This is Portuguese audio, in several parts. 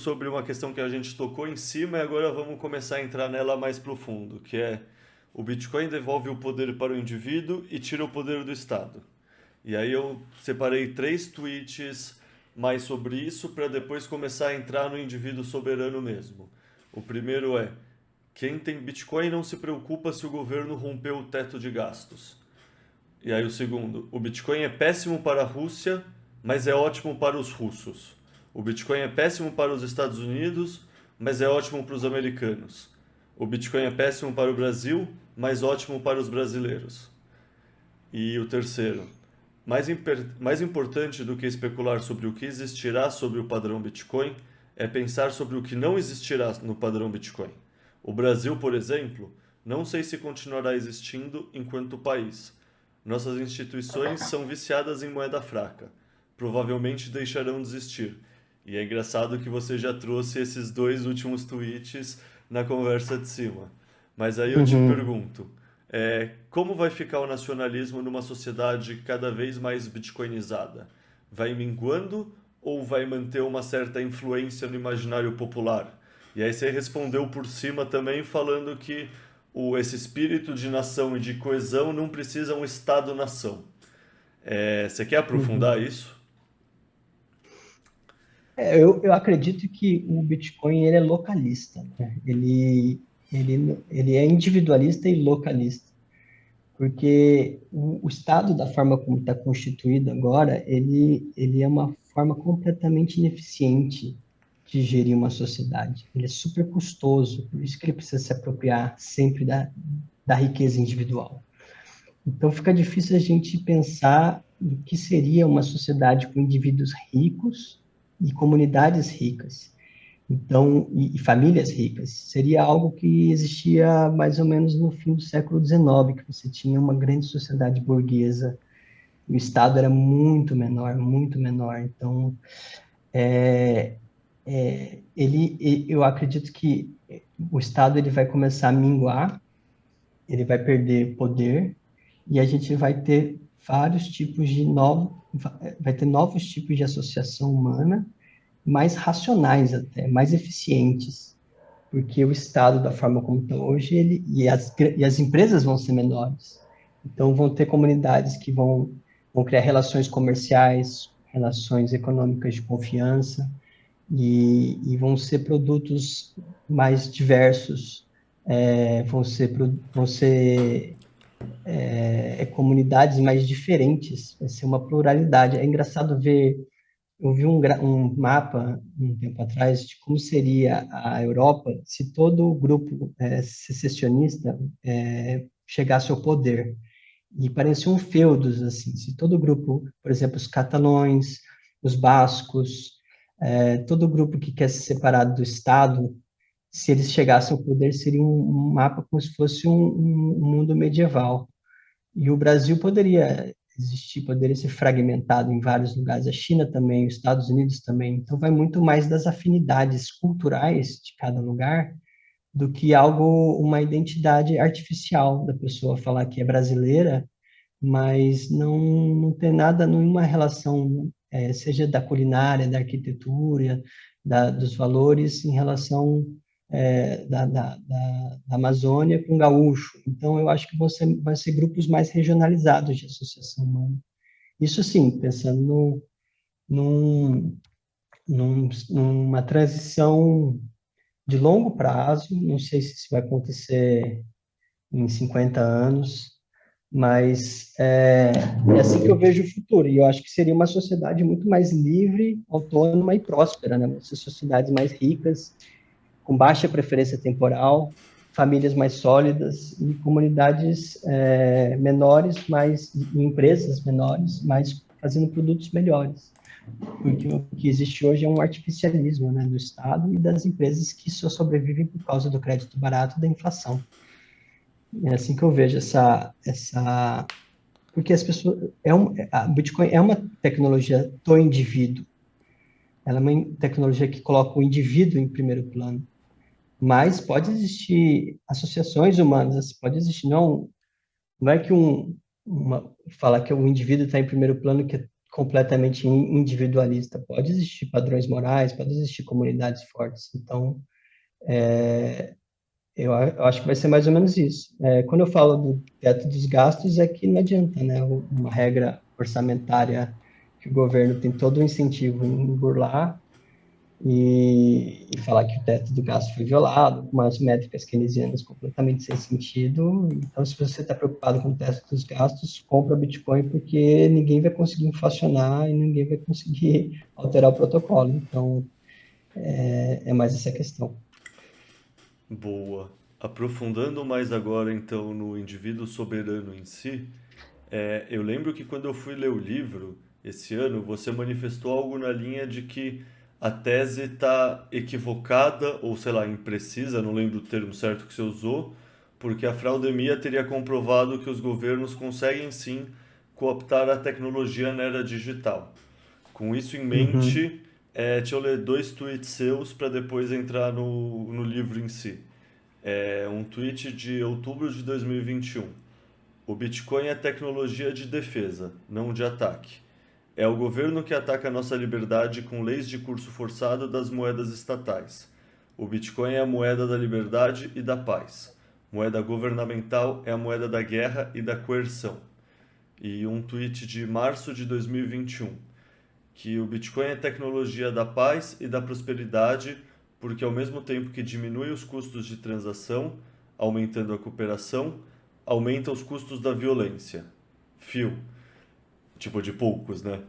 sobre uma questão que a gente tocou em cima e agora vamos começar a entrar nela mais profundo, que é o Bitcoin devolve o poder para o indivíduo e tira o poder do Estado. E aí eu separei três tweets mais sobre isso para depois começar a entrar no indivíduo soberano mesmo. O primeiro é: quem tem Bitcoin não se preocupa se o governo rompeu o teto de gastos. E aí o segundo: o Bitcoin é péssimo para a Rússia, mas é ótimo para os russos. O Bitcoin é péssimo para os Estados Unidos, mas é ótimo para os americanos. O Bitcoin é péssimo para o Brasil, mas ótimo para os brasileiros. E o terceiro: mais importante do que especular sobre o que existirá sobre o padrão Bitcoin é pensar sobre o que não existirá no padrão Bitcoin. O Brasil, por exemplo, não sei se continuará existindo enquanto país. Nossas instituições são viciadas em moeda fraca. Provavelmente deixarão de existir. E é engraçado que você já trouxe esses dois últimos tweets na conversa de cima. Mas aí eu te Uhum. pergunto, como vai ficar o nacionalismo numa sociedade cada vez mais bitcoinizada? Vai minguando ou vai manter uma certa influência no imaginário popular? E aí você respondeu por cima também falando que esse espírito de nação e de coesão não precisa um Estado-nação. Você quer Uhum. aprofundar isso? Eu acredito que o Bitcoin ele é localista, né? Ele é individualista e localista, porque o Estado, da forma como está constituído agora, ele é uma forma completamente ineficiente de gerir uma sociedade. Ele é super custoso, por isso que ele precisa se apropriar sempre da riqueza individual. Então fica difícil a gente pensar no que seria uma sociedade com indivíduos ricos e comunidades ricas. Então, e famílias ricas. Seria algo que existia mais ou menos no fim do século XIX, que você tinha uma grande sociedade burguesa, e o Estado era muito menor, muito menor. Então, eu acredito que o Estado ele vai começar a minguar, ele vai perder poder, e a gente vai ter vários tipos de novos, vai ter novos tipos de associação humana, mais racionais até, mais eficientes, porque o Estado, da forma como está hoje, e as empresas vão ser menores. Então, vão ter comunidades que vão criar relações comerciais, relações econômicas de confiança, e vão ser produtos mais diversos, vão ser comunidades mais diferentes, vai ser uma pluralidade. É engraçado ver, eu vi um mapa um tempo atrás de como seria a Europa se todo o grupo secessionista chegasse ao poder. E pareciam feudos, assim, se todo o grupo, por exemplo, os catalães, os bascos, todo grupo que quer se separar do Estado, se eles chegassem ao poder, seria um mapa como se fosse um mundo medieval. E o Brasil poderia existir, poderia ser fragmentado em vários lugares, a China também, os Estados Unidos também. Então, vai muito mais das afinidades culturais de cada lugar do que algo, uma identidade artificial da pessoa falar que é brasileira, mas não tem nada, nenhuma relação, seja da culinária, da arquitetura, dos valores em relação da Amazônia com o gaúcho. Então, eu acho que vai ser grupos mais regionalizados de associação humana. Isso sim, pensando num, numa transição de longo prazo, não sei se isso vai acontecer em 50 anos, mas é assim que eu vejo o futuro. E eu acho que seria uma sociedade muito mais livre, autônoma e próspera, né? Essas sociedades mais ricas, com baixa preferência temporal, famílias mais sólidas e comunidades menores, e empresas menores, mas fazendo produtos melhores. Porque o que existe hoje é um artificialismo, né, do Estado e das empresas que só sobrevivem por causa do crédito barato e da inflação. É assim que eu vejo porque as pessoas, a Bitcoin é uma tecnologia do indivíduo, ela é uma tecnologia que coloca o indivíduo em primeiro plano, mas pode existir associações humanas, pode existir, não é que falar que o indivíduo está em primeiro plano, completamente individualista. Pode existir padrões morais, pode existir comunidades fortes. Então, eu acho que vai ser mais ou menos isso. Quando eu falo do teto dos gastos, é que não adianta, né? Uma regra orçamentária que o governo tem todo o incentivo em burlar e falar que o teto do gasto foi violado, com umas métricas keynesianas completamente sem sentido. Então, se você está preocupado com o teto dos gastos, compra Bitcoin, porque ninguém vai conseguir inflacionar e ninguém vai conseguir alterar o protocolo. Então, é mais essa questão. Boa. Aprofundando mais agora, então, no indivíduo soberano em si, eu lembro que quando eu fui ler o livro esse ano, você manifestou algo na linha de que a tese está equivocada, ou sei lá, imprecisa, não lembro o termo certo que você usou, porque a fraudemia teria comprovado que os governos conseguem sim cooptar a tecnologia na era digital. Com isso em Uhum. mente, deixa eu ler dois tweets seus para depois entrar no livro em si. Um tweet de outubro de 2021. O Bitcoin é tecnologia de defesa, não de ataque. É o governo que ataca nossa liberdade com leis de curso forçado das moedas estatais. O Bitcoin é a moeda da liberdade e da paz. Moeda governamental é a moeda da guerra e da coerção. E um tweet de março de 2021, que o Bitcoin é tecnologia da paz e da prosperidade, porque ao mesmo tempo que diminui os custos de transação, aumentando a cooperação, aumenta os custos da violência. Fio, tipo de poucos, né?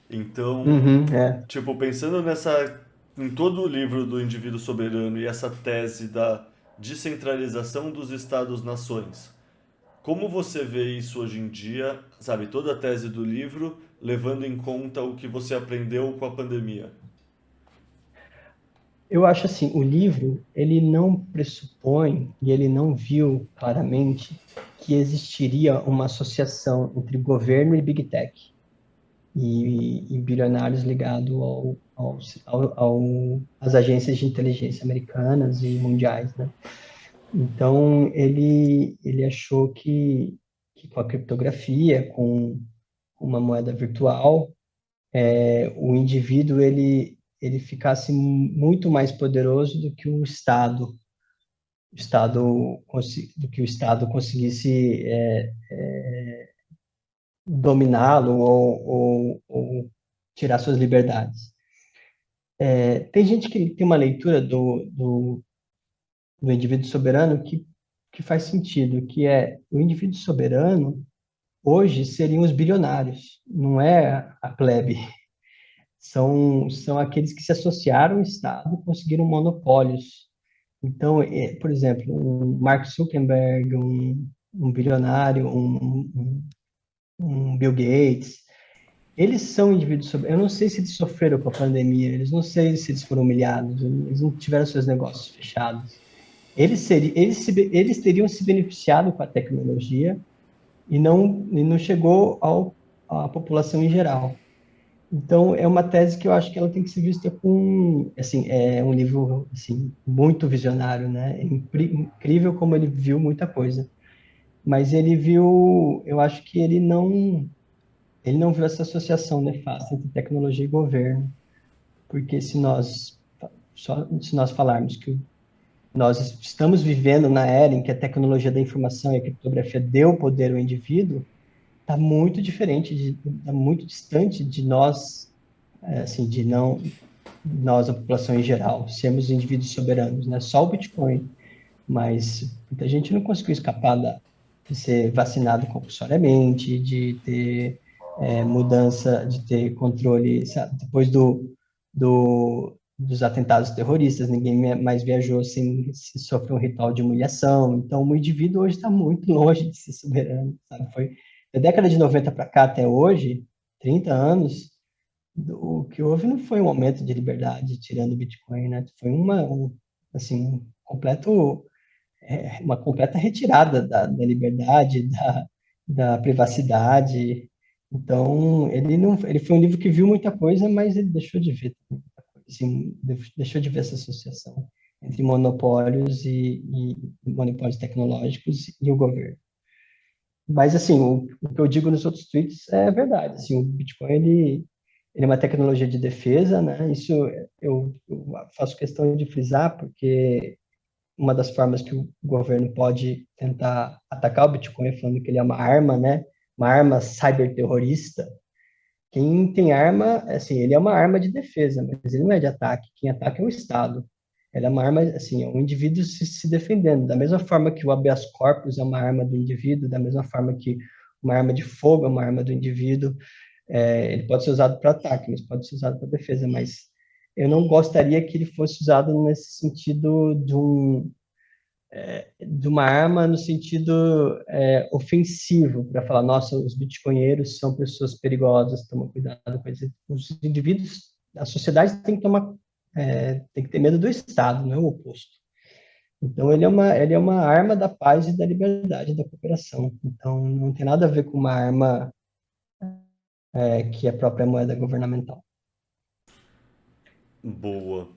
Então, Uhum, é. tipo, pensando nessa em todo o livro do indivíduo soberano e essa tese da descentralização dos estados-nações, como você vê isso hoje em dia, sabe, toda a tese do livro, levando em conta o que você aprendeu com a pandemia? Eu acho assim, o livro, ele não pressupõe e ele não viu claramente que existiria uma associação entre governo e Big Tech e bilionários ligados às agências de inteligência americanas e mundiais, né? Então, ele achou que com a criptografia, com uma moeda virtual, o indivíduo ele ficasse muito mais poderoso do que do que o Estado conseguisse dominá-lo ou tirar suas liberdades. Tem gente que tem uma leitura do indivíduo soberano que faz sentido, que é o indivíduo soberano hoje seriam os bilionários, não é a plebe. São aqueles que se associaram ao Estado e conseguiram monopólios. Então, por exemplo, um Mark Zuckerberg, um bilionário, um Bill Gates, eles são indivíduos. Eu não sei se eles sofreram com a pandemia, eles não sei se eles foram humilhados, eles não tiveram seus negócios fechados. Eles teriam se beneficiado com a tecnologia e não chegou à população em geral. Então, é uma tese que eu acho que ela tem que ser vista com, assim, é um livro, assim, muito visionário, né? É incrível como ele viu muita coisa. Mas ele viu, eu acho que ele não viu essa associação nefasta entre tecnologia e governo, porque se nós falarmos que nós estamos vivendo na era em que a tecnologia da informação e a criptografia deu poder ao indivíduo, está muito diferente, está muito distante de nós, assim, de não nós, a população em geral, sermos indivíduos soberanos, né? Só o Bitcoin, mas muita gente não conseguiu escapar de ser vacinado compulsoriamente, de ter mudança, de ter controle, sabe? Depois dos atentados terroristas, ninguém mais viajou sem se sofrer um ritual de humilhação. Então, o indivíduo hoje está muito longe de ser soberano, sabe? Foi da década de 90 para cá até hoje, 30 anos, o que houve não foi um aumento de liberdade tirando o Bitcoin, né? Foi assim, uma completa retirada da liberdade, da privacidade. Então, ele foi um livro que viu muita coisa, mas ele deixou de ver muita coisa, assim, deixou de ver essa associação entre monopólios e monopólios tecnológicos e o governo. Mas, assim, o que eu digo nos outros tweets é verdade. Assim, o Bitcoin, ele é uma tecnologia de defesa, né? Isso eu faço questão de frisar, porque uma das formas que o governo pode tentar atacar o Bitcoin é falando que ele é uma arma, né? Uma arma cyberterrorista. Quem tem arma, assim, ele é uma arma de defesa, mas ele não é de ataque. Quem ataca é o Estado. Ele é uma arma, assim, é um indivíduo se defendendo. Da mesma forma que o habeas corpus é uma arma do indivíduo, da mesma forma que uma arma de fogo é uma arma do indivíduo, ele pode ser usado para ataque, mas pode ser usado para defesa. Mas eu não gostaria que ele fosse usado nesse sentido de uma arma no sentido ofensivo, para falar, nossa, os bitcoinheiros são pessoas perigosas, toma cuidado com eles. Os indivíduos, a sociedade tem que tomar, tem que ter medo do Estado, não é o oposto. Então, ele é uma arma da paz e da liberdade, da cooperação. Então, não tem nada a ver com uma arma que é a própria moeda governamental. Boa.